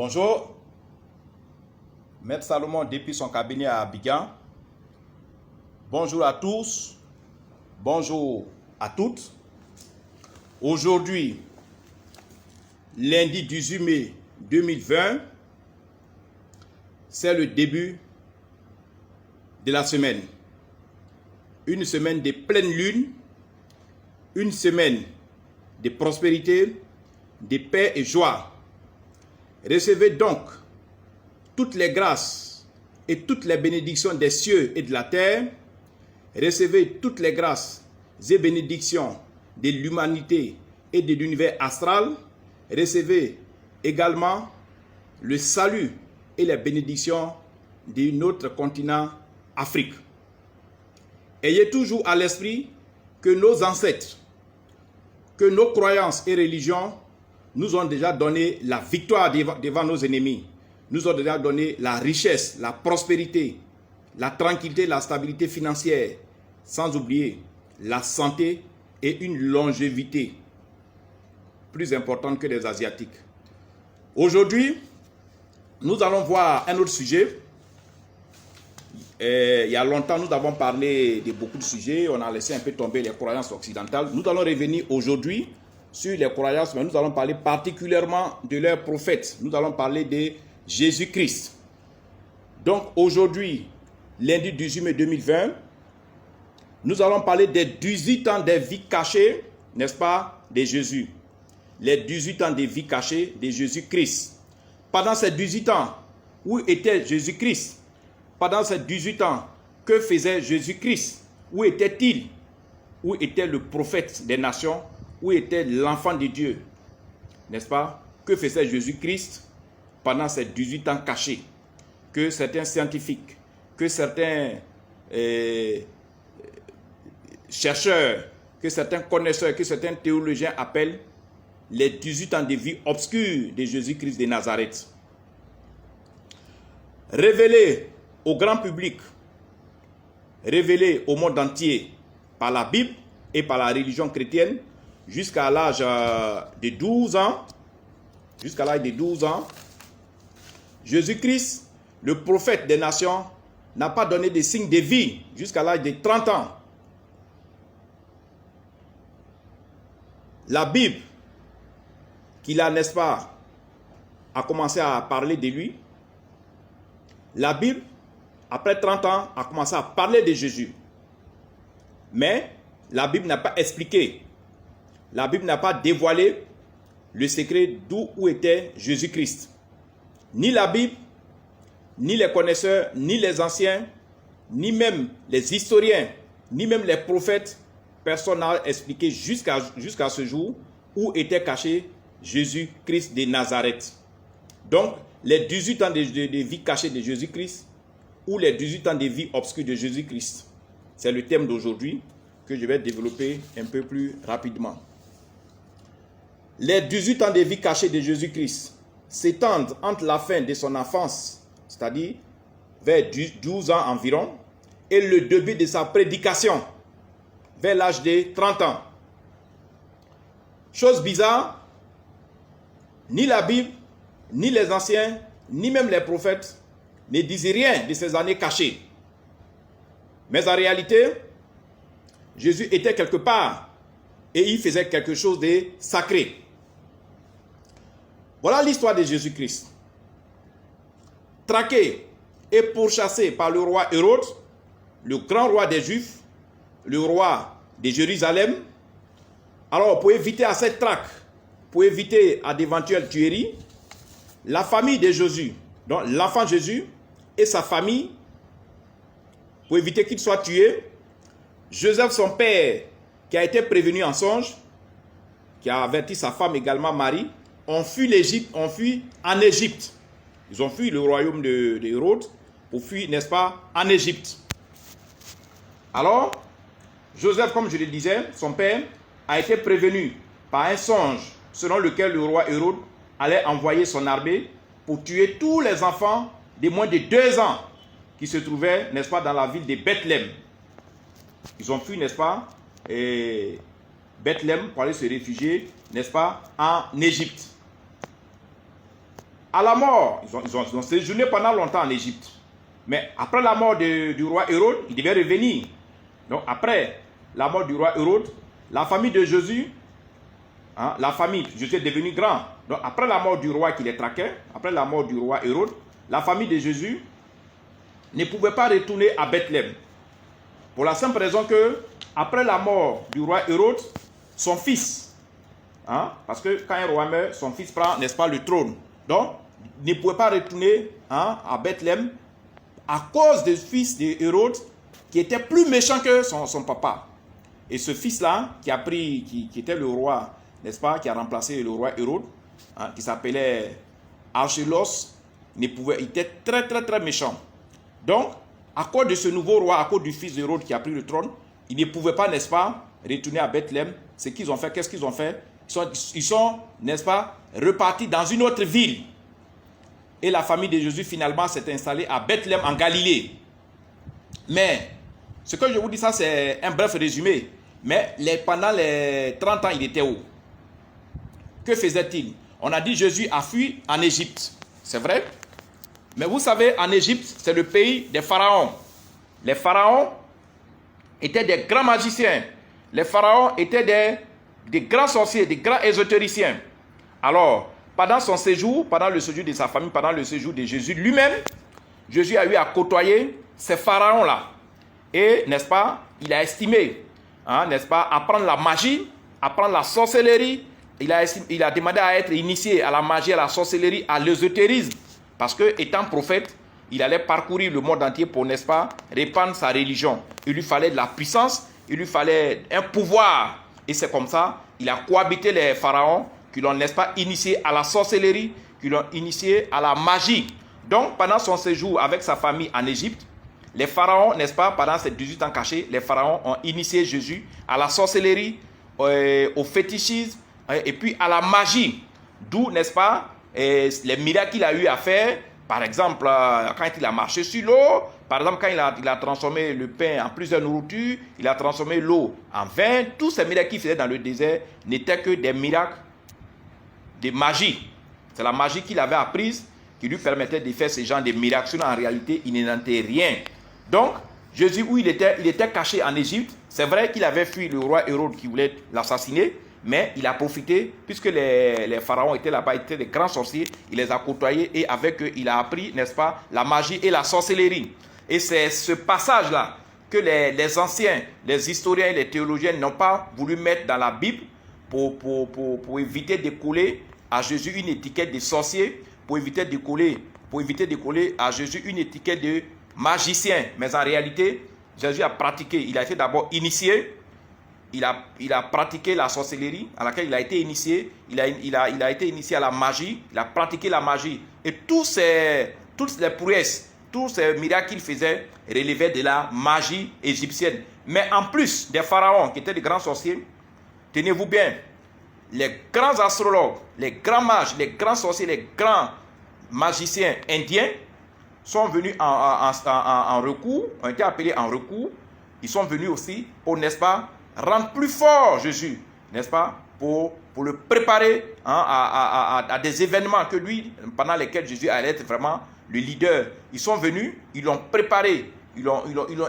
Bonjour, Maître Salomon depuis son cabinet à Abidjan. Bonjour à tous, bonjour à toutes. Aujourd'hui, lundi 18 mai 2020, c'est le début de la semaine. Une semaine de pleine lune, une semaine de prospérité, de paix et joie. Recevez donc toutes les grâces et toutes les bénédictions des cieux et de la terre. Recevez toutes les grâces et bénédictions de l'humanité et de l'univers astral. Recevez également le salut et les bénédictions de notre continent Afrique. Ayez toujours à l'esprit que nos ancêtres, que nos croyances et religions nous ont déjà donné la victoire devant nos ennemis. Nous ont déjà donné la richesse, la prospérité, la tranquillité, la stabilité financière, sans oublier la santé et une longévité plus importante que les Asiatiques. Aujourd'hui, nous allons voir un autre sujet. Il y a longtemps, nous avons parlé de beaucoup de sujets. On a laissé un peu tomber les croyances occidentales. Nous allons revenir aujourd'hui sur les croyances, mais nous allons parler particulièrement de leur prophète. Nous allons parler de Jésus-Christ. Donc aujourd'hui, lundi 18 mai 2020, nous allons parler des 18 ans de vie cachée, n'est-ce pas, de Jésus. Les 18 ans de vie cachée de Jésus-Christ. Pendant ces 18 ans, où était Jésus-Christ? Pendant ces 18 ans, que faisait Jésus-Christ? Où était-il? Où était le prophète des nations? Où était l'enfant de Dieu? N'est-ce pas? Que faisait Jésus-Christ pendant ces 18 ans cachés? Que certains scientifiques, que certains chercheurs, que certains connaisseurs, que certains théologiens appellent les 18 ans de vie obscure de Jésus-Christ de Nazareth. Révélé au grand public, révélé au monde entier par la Bible et par la religion chrétienne, jusqu'à l'âge de 12 ans, Jésus-Christ, le prophète des nations, n'a pas donné de signe de vie jusqu'à l'âge de 30 ans. La Bible, qu'il a, n'est-ce pas, a commencé à parler de lui. La Bible, après 30 ans, a commencé à parler de Jésus. Mais la Bible n'a pas expliqué. La Bible n'a pas dévoilé le secret où était Jésus-Christ. Ni la Bible, ni les connaisseurs, ni les anciens, ni même les historiens, ni même les prophètes, personne n'a expliqué jusqu'à ce jour où était caché Jésus-Christ de Nazareth. Donc, les 18 ans de vie cachée de Jésus-Christ ou les 18 ans de vie obscure de Jésus-Christ, c'est le thème d'aujourd'hui que je vais développer un peu plus rapidement. Les 18 ans de vie cachée de Jésus-Christ s'étendent entre la fin de son enfance, c'est-à-dire vers 12 ans environ, et le début de sa prédication, vers l'âge de 30 ans. Chose bizarre, ni la Bible, ni les anciens, ni même les prophètes ne disent rien de ces années cachées. Mais en réalité, Jésus était quelque part et il faisait quelque chose de sacré. Voilà l'histoire de Jésus-Christ. Traqué et pourchassé par le roi Hérode, le grand roi des Juifs, le roi de Jérusalem. Alors, pour éviter à cette traque, pour éviter à d'éventuelles tueries, la famille de Jésus, donc l'enfant Jésus et sa famille, pour éviter qu'il soit tué, Joseph, son père, qui a été prévenu en songe, qui a averti sa femme également, Marie, ont fui l'Égypte, ont fui en Égypte. Ils ont fui le royaume de Hérode pour fuir, n'est-ce pas, en Égypte. Alors, Joseph, comme je le disais, son père, a été prévenu par un songe selon lequel le roi Hérode allait envoyer son armée pour tuer tous les enfants de moins de 2 ans qui se trouvaient, n'est-ce pas, dans la ville de Bethléem. Ils ont fui, n'est-ce pas, Bethléem pour aller se réfugier, n'est-ce pas, en Égypte. À la mort, ils ont séjourné pendant longtemps en Égypte. Mais après la mort du roi Hérode, il devait revenir. Donc après la mort du roi Hérode, la famille de Jésus, Jésus est devenu grand. Donc après la mort du roi qui les traquait, après la mort du roi Hérode, la famille de Jésus ne pouvait pas retourner à Bethléem. Pour la simple raison que, après la mort du roi Hérode, son fils, parce que quand un roi meurt, son fils prend, n'est-ce pas, le trône. Donc, il ne pouvait pas retourner à Bethléem à cause du fils d'Hérode qui était plus méchant que son papa. Et ce fils-là, qui était le roi, n'est-ce pas, qui a remplacé le roi Hérode, qui s'appelait Archélos, il était très très très méchant. Donc, à cause de ce nouveau roi, à cause du fils d'Hérode qui a pris le trône, ils ne pouvaient pas, n'est-ce pas, retourner à Bethléem. Ce qu'ils ont fait, qu'est-ce qu'ils ont fait? Ils sont, n'est-ce pas, repartis dans une autre ville. Et la famille de Jésus, finalement, s'est installée à Bethléem, en Galilée. Mais, ce que je vous dis, ça, c'est un bref résumé. Mais pendant les 30 ans, il était où? Que faisait-il? On a dit Jésus a fui en Égypte. C'est vrai? Mais vous savez, en Égypte, c'est le pays des pharaons. Les pharaons étaient des grands magiciens. Les pharaons étaient des grands sorciers, des grands ésotériciens. Alors, pendant son séjour, pendant le séjour de sa famille, pendant le séjour de Jésus lui-même, Jésus a eu à côtoyer ces pharaons-là. Et, n'est-ce pas, il a estimé, n'est-ce pas, apprendre la magie, apprendre la sorcellerie. Il a demandé à être initié à la magie, à la sorcellerie, à l'ésotérisme. Parce que, étant prophète, il allait parcourir le monde entier pour, n'est-ce pas, répandre sa religion. Il lui fallait de la puissance, il lui fallait un pouvoir. Et c'est comme ça, il a cohabité les pharaons qui l'ont, n'est-ce pas, initié à la sorcellerie, qui l'ont initié à la magie. Donc, pendant son séjour avec sa famille en Égypte, les pharaons, n'est-ce pas, pendant ces 18 ans cachés, les pharaons ont initié Jésus à la sorcellerie, au fétichisme, et puis à la magie. D'où, n'est-ce pas, les miracles qu'il a eu à faire. Par exemple, quand il a marché sur l'eau, par exemple, quand il a transformé le pain en plusieurs nourritures, il a transformé l'eau en vin. Tous ces miracles qu'il faisait dans le désert n'étaient que des miracles de magie. C'est la magie qu'il avait apprise qui lui permettait de faire ce genre de miracles. Sinon, en réalité, il n'en était rien. Donc, Jésus, où il était caché en Égypte, c'est vrai qu'il avait fui le roi Hérode qui voulait l'assassiner, mais il a profité, puisque les pharaons étaient là-bas, étaient des grands sorciers, il les a côtoyés et avec eux, il a appris, n'est-ce pas, la magie et la sorcellerie. Et c'est ce passage-là que les anciens, les historiens et les théologiens n'ont pas voulu mettre dans la Bible pour éviter de coller à Jésus une étiquette de sorcier, pour éviter de coller à Jésus une étiquette de magicien. Mais en réalité, Jésus a pratiqué, il a été d'abord initié. Il a pratiqué la sorcellerie à laquelle il a été initié. Il a été initié à la magie. Il a pratiqué la magie. Et toutes les prouesses, tous ces miracles qu'il faisait relevaient de la magie égyptienne. Mais en plus des pharaons qui étaient des grands sorciers, tenez-vous bien, les grands astrologues, les grands mages, les grands sorciers, les grands magiciens indiens sont venus en recours, ont été appelés en recours. Ils sont venus aussi pour, n'est-ce pas, rendre plus fort Jésus, n'est-ce pas, pour le préparer à des événements que lui, pendant lesquels Jésus allait être vraiment le leader. Ils sont venus, ils l'ont préparé, ils l'ont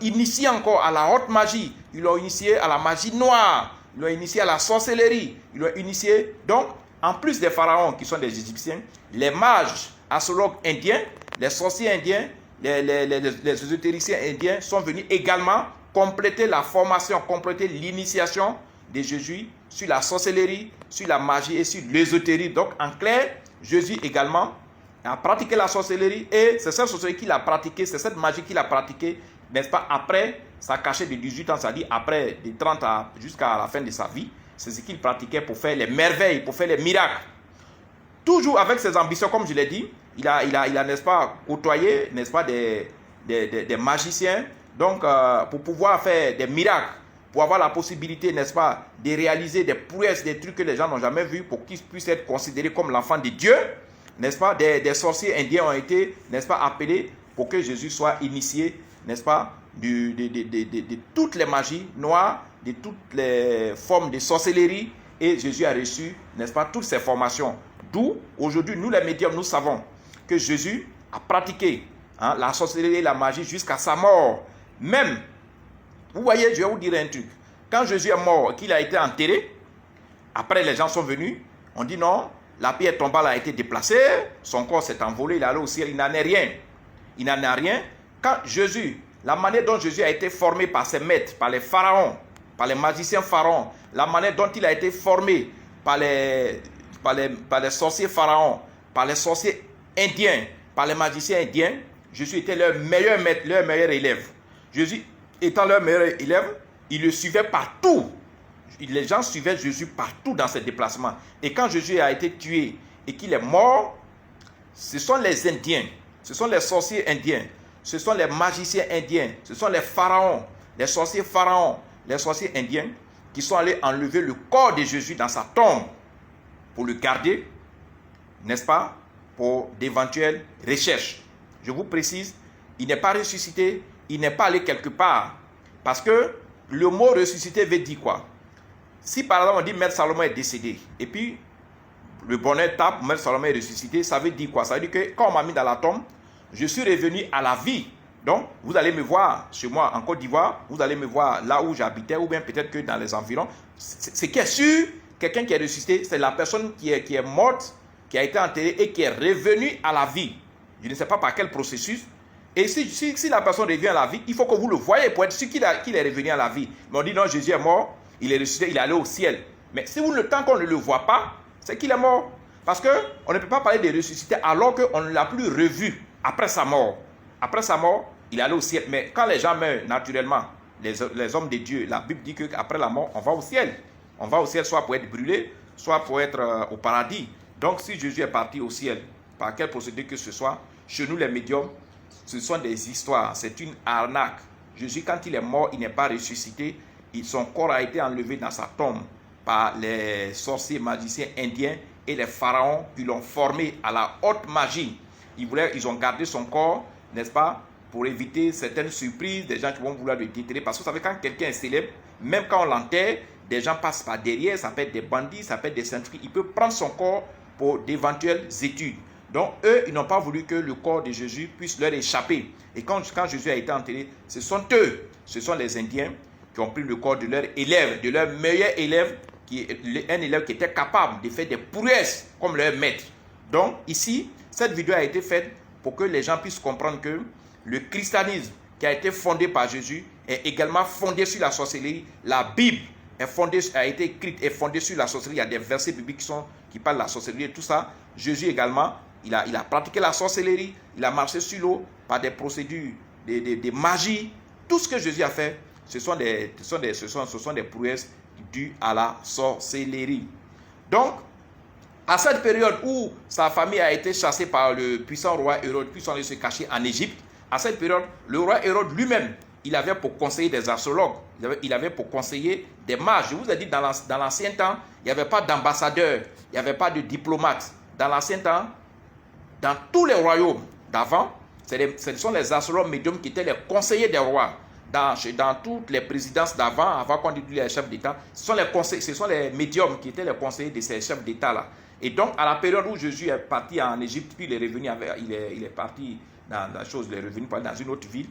initié encore à la haute magie, ils l'ont initié à la magie noire, ils l'ont initié à la sorcellerie, ils l'ont initié. Donc, en plus des pharaons qui sont des Égyptiens, les mages, astrologues indiens, les sorciers indiens, les ésotériciens indiens sont venus également compléter la formation, compléter l'initiation de Jésus sur la sorcellerie, sur la magie et sur l'ésotérie. Donc, en clair, Jésus également a pratiqué la sorcellerie et c'est cette sorcellerie qu'il a pratiquée, c'est cette magie qu'il a pratiquée, n'est-ce pas, après sa cachette de 18 ans, c'est-à-dire après de 30 ans jusqu'à la fin de sa vie. C'est ce qu'il pratiquait pour faire les merveilles, pour faire les miracles. Toujours avec ses ambitions, comme je l'ai dit, il a n'est-ce pas, côtoyé, n'est-ce pas, des magiciens. Donc, pour pouvoir faire des miracles, pour avoir la possibilité, n'est-ce pas, de réaliser des prouesses, des trucs que les gens n'ont jamais vus, pour qu'ils puissent être considérés comme l'enfant de Dieu, n'est-ce pas, des sorciers indiens ont été, n'est-ce pas, appelés pour que Jésus soit initié, n'est-ce pas, de toutes les magies noires, de toutes les formes de sorcellerie, et Jésus a reçu, n'est-ce pas, toutes ces formations. D'où, aujourd'hui, nous les médiums, nous savons que Jésus a pratiqué la sorcellerie et la magie jusqu'à sa mort. Même, vous voyez, je vais vous dire un truc. Quand Jésus est mort, qu'il a été enterré, après les gens sont venus, on dit non, la pierre tombale a été déplacée, son corps s'est envolé, il est allé au ciel, il n'en est rien. Il n'en est rien. Quand Jésus, la manière dont Jésus a été formé par ses maîtres, par les pharaons, par les magiciens pharaons, la manière dont il a été formé par les sorciers pharaons, par les sorciers indiens, par les magiciens indiens, Jésus était leur meilleur maître, leur meilleur élève. Jésus étant leur meilleur élève, il le suivait partout. Les gens suivaient Jésus partout dans ses déplacements. Et quand Jésus a été tué et qu'il est mort, ce sont les Indiens, ce sont les sorciers indiens, ce sont les magiciens indiens, ce sont les pharaons, les sorciers pharaons, les sorciers indiens qui sont allés enlever le corps de Jésus dans sa tombe pour le garder, n'est-ce pas, pour d'éventuelles recherches. Je vous précise, il n'est pas ressuscité, il n'est pas allé quelque part. Parce que le mot ressuscité veut dire quoi? Si par exemple on dit Maître Salomon est décédé, et puis le bonheur tape, Maître Salomon est ressuscité, ça veut dire quoi? Ça veut dire que quand on m'a mis dans la tombe, je suis revenu à la vie. Donc, vous allez me voir chez moi en Côte d'Ivoire, vous allez me voir là où j'habitais, ou bien peut-être que dans les environs. Ce qui est sûr, quelqu'un qui est ressuscité, c'est la personne qui est morte, qui a été enterrée et qui est revenue à la vie. Je ne sais pas par quel processus. Et si la personne revient à la vie, il faut que vous le voyez pour être sûr qu'il est revenu à la vie. Mais on dit non, Jésus est mort, il est ressuscité, il est allé au ciel. Mais si le temps qu'on ne le voit pas, c'est qu'il est mort. Parce qu'on ne peut pas parler de ressuscité alors qu'on ne l'a plus revu après sa mort. Après sa mort, il est allé au ciel. Mais quand les gens meurent naturellement, les hommes de Dieu, la Bible dit qu'après la mort, on va au ciel. On va au ciel soit pour être brûlé, soit pour être au paradis. Donc si Jésus est parti au ciel, par quel procédé que ce soit, chez nous les médiums, ce sont des histoires, c'est une arnaque. Jésus, quand il est mort, il n'est pas ressuscité. Son corps a été enlevé dans sa tombe par les sorciers magiciens indiens et les pharaons qui l'ont formé à la haute magie. Ils ont gardé son corps, n'est-ce pas, pour éviter certaines surprises, des gens qui vont vouloir le déterrer. Parce que vous savez, quand quelqu'un est célèbre, même quand on l'enterre, des gens passent par derrière, ça peut être des bandits, ça peut être des scientifiques. Il peut prendre son corps pour d'éventuelles études. Donc, eux, ils n'ont pas voulu que le corps de Jésus puisse leur échapper. Et quand Jésus a été enterré, ce sont eux, ce sont les Indiens qui ont pris le corps de leur élève, de leur meilleur élève, un élève qui était capable de faire des prouesses comme leur maître. Donc, ici, cette vidéo a été faite pour que les gens puissent comprendre que le christianisme qui a été fondé par Jésus est également fondé sur la sorcellerie. La Bible a été écrite et fondée sur la sorcellerie. Il y a des versets bibliques qui parlent de la sorcellerie et tout ça. Jésus également, il a pratiqué la sorcellerie, il a marché sur l'eau par des procédures, des magies. Tout ce que Jésus a fait, ce sont des prouesses dues à la sorcellerie. Donc, à cette période où sa famille a été chassée par le puissant roi Hérode, puis sont allés se cacher en Égypte, à cette période, le roi Hérode lui-même, il avait pour conseiller des astrologues, il avait pour conseiller des mages. Je vous ai dit, dans l'ancien temps, il n'y avait pas d'ambassadeurs, il n'y avait pas de diplomates. Dans l'ancien temps, dans tous les royaumes d'avant, ce sont les astrologues médiums qui étaient les conseillers des rois. Dans toutes les présidences d'avant, avant qu'on dise les chefs d'État, ce sont les médiums qui étaient les conseillers de ces chefs d'État-là. Et donc, à la période où Jésus est parti en Égypte, puis il est revenu, il est parti dans la chose, il est revenu dans une autre ville.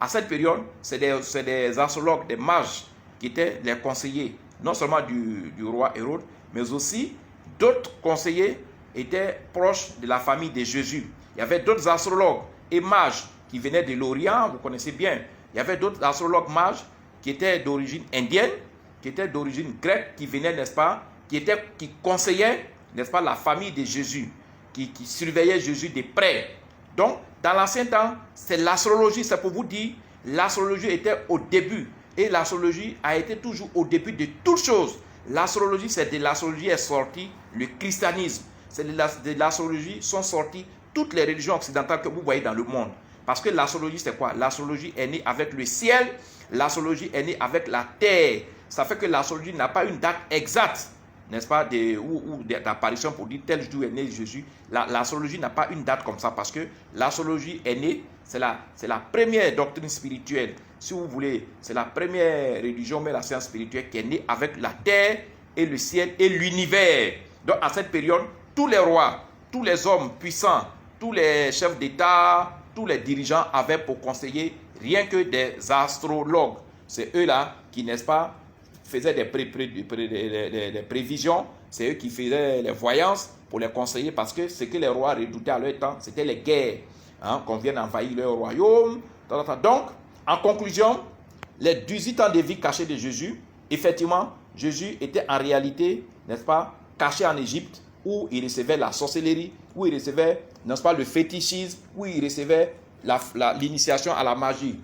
À cette période, c'est des astrologues, des mages qui étaient les conseillers, non seulement du roi Hérode, mais aussi d'autres conseillers étaient proches de la famille de Jésus. Il y avait d'autres astrologues et mages qui venaient de l'Orient, vous connaissez bien. Il y avait d'autres astrologues mages qui étaient d'origine indienne, qui étaient d'origine grecque, qui venaient, n'est-ce pas, qui conseillaient, n'est-ce pas, la famille de Jésus, qui surveillaient Jésus de près. Donc, dans l'ancien temps, c'est l'astrologie, c'est pour vous dire, l'astrologie était au début. Et l'astrologie a été toujours au début de toutes choses. L'astrologie, c'est de l'astrologie est sorti le christianisme. C'est de l'astrologie sont sorties toutes les religions occidentales que vous voyez dans le monde. Parce que l'astrologie, c'est quoi? L'astrologie est née avec le ciel, l'astrologie est née avec la terre. Ça fait que l'astrologie n'a pas une date exacte, n'est-ce pas, d'apparition pour dire tel jour est né Jésus. L'astrologie n'a pas une date comme ça parce que l'astrologie est née, c'est la première doctrine spirituelle. Si vous voulez, c'est la première religion, mais la science spirituelle qui est née avec la terre et le ciel et l'univers. Donc à cette période, tous les rois, tous les hommes puissants, tous les chefs d'État, tous les dirigeants avaient pour conseiller rien que des astrologues. C'est eux-là qui, n'est-ce pas, faisaient des prévisions. C'est eux qui faisaient les voyances pour les conseiller parce que ce que les rois redoutaient à leur temps, c'était les guerres. Hein, qu'on vienne envahir leur royaume. Donc, en conclusion, les 18 ans de vie cachés de Jésus, effectivement, Jésus était en réalité, n'est-ce pas, caché en Égypte, où il recevait la sorcellerie, où il recevait, n'est-ce pas, le fétichisme, où il recevait l'initiation à la magie.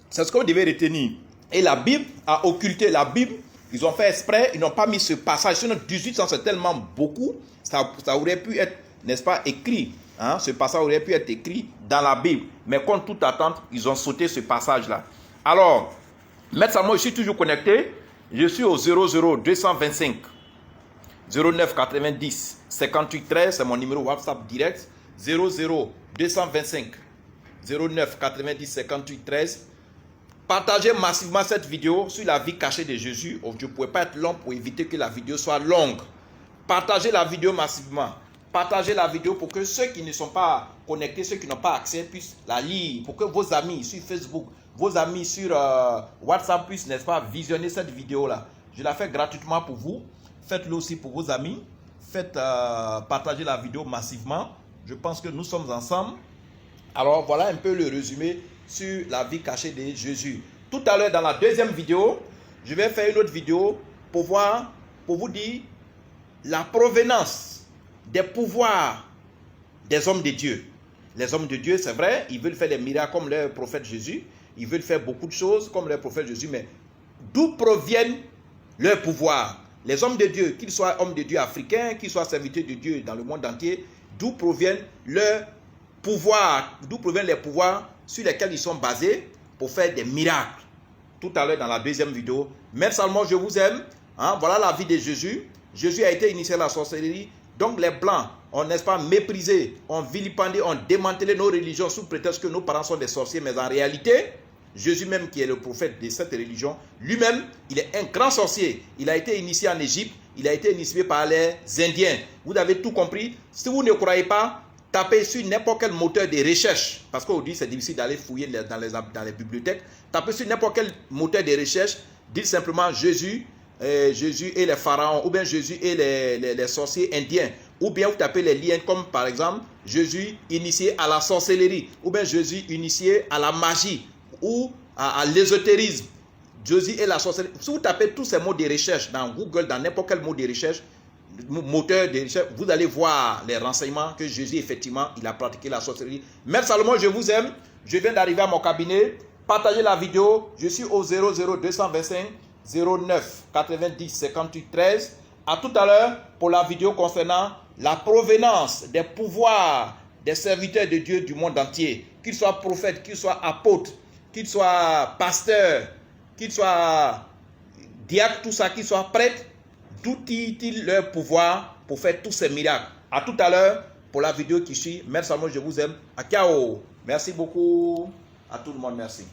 C'est ce qu'on devait retenir. Et la Bible a occulté la Bible. Ils ont fait exprès, ils n'ont pas mis ce passage. Sinon, 18 ans, c'est tellement beaucoup, ça aurait pu être, n'est-ce pas, écrit. Hein? Ce passage aurait pu être écrit dans la Bible. Mais contre toute attente, ils ont sauté ce passage-là. Alors, Maître Salmon, je suis toujours connecté. Je suis au 00225 09 90 58 13. C'est mon numéro WhatsApp direct. 00225 09 90 58 13. Partagez massivement cette vidéo sur la vie cachée de Jésus. Je ne pouvais pas être long pour éviter que la vidéo soit longue. Partagez la vidéo massivement. Partagez la vidéo pour que ceux qui ne sont pas connectés, ceux qui n'ont pas accès, puissent la lire. Pour que vos amis sur Facebook, vos amis sur WhatsApp puissent, n'est-ce pas, visionner cette vidéo-là. Je la fais gratuitement pour vous. Faites-le aussi pour vos amis. Faites partager la vidéo massivement. Je pense que nous sommes ensemble. Alors, voilà un peu le résumé sur la vie cachée de Jésus. Tout à l'heure, dans la deuxième vidéo, je vais faire une autre vidéo pour vous dire la provenance des pouvoirs des hommes de Dieu. Les hommes de Dieu, c'est vrai, ils veulent faire des miracles comme le prophète Jésus. Ils veulent faire beaucoup de choses comme le prophète Jésus. Mais d'où proviennent leurs pouvoirs? Les hommes de Dieu, qu'ils soient hommes de Dieu africains, qu'ils soient serviteurs de Dieu dans le monde entier, d'où proviennent leurs pouvoirs? D'où proviennent les pouvoirs sur lesquels ils sont basés pour faire des miracles? Tout à l'heure dans la deuxième vidéo. Maître Salmon, je vous aime. Hein, voilà la vie de Jésus. Jésus a été initié à la sorcellerie. Donc les Blancs ont, n'est-ce pas, méprisé, ont vilipendé, ont démantelé nos religions sous prétexte que nos parents sont des sorciers. Mais en réalité, Jésus même qui est le prophète de cette religion, lui-même, il est un grand sorcier. Il a été initié en Égypte, il a été initié par les Indiens. Vous avez tout compris. Si vous ne croyez pas, tapez sur n'importe quel moteur de recherche. Parce qu'aujourd'hui, c'est difficile d'aller fouiller dans les bibliothèques. Tapez sur n'importe quel moteur de recherche. Dites simplement Jésus et les pharaons, ou bien Jésus et les sorciers indiens, ou bien vous tapez les liens comme par exemple Jésus initié à la sorcellerie, ou bien Jésus initié à la magie, ou à l'ésotérisme, Jésus et la sorcellerie. Si vous tapez tous ces mots de recherche dans Google, dans n'importe quel mot de recherche, moteur de recherche, vous allez voir les renseignements que Jésus, effectivement, il a pratiqué la sorcellerie. Maître Salomon, je vous aime. Je viens d'arriver à mon cabinet. Partagez la vidéo. Je suis au 00225 09 90 58 13. À tout à l'heure pour la vidéo concernant la provenance des pouvoirs des serviteurs de Dieu du monde entier. Qu'ils soient prophètes, qu'ils soient apôtres, qu'ils soient pasteurs, qu'ils soient diacres, tout ça, qu'ils soient prêtres. D'où tirent-ils leur pouvoir pour faire tous ces miracles? À tout à l'heure pour la vidéo qui suit. Merci à moi, je vous aime. À ciao. Merci beaucoup à tout le monde. Merci.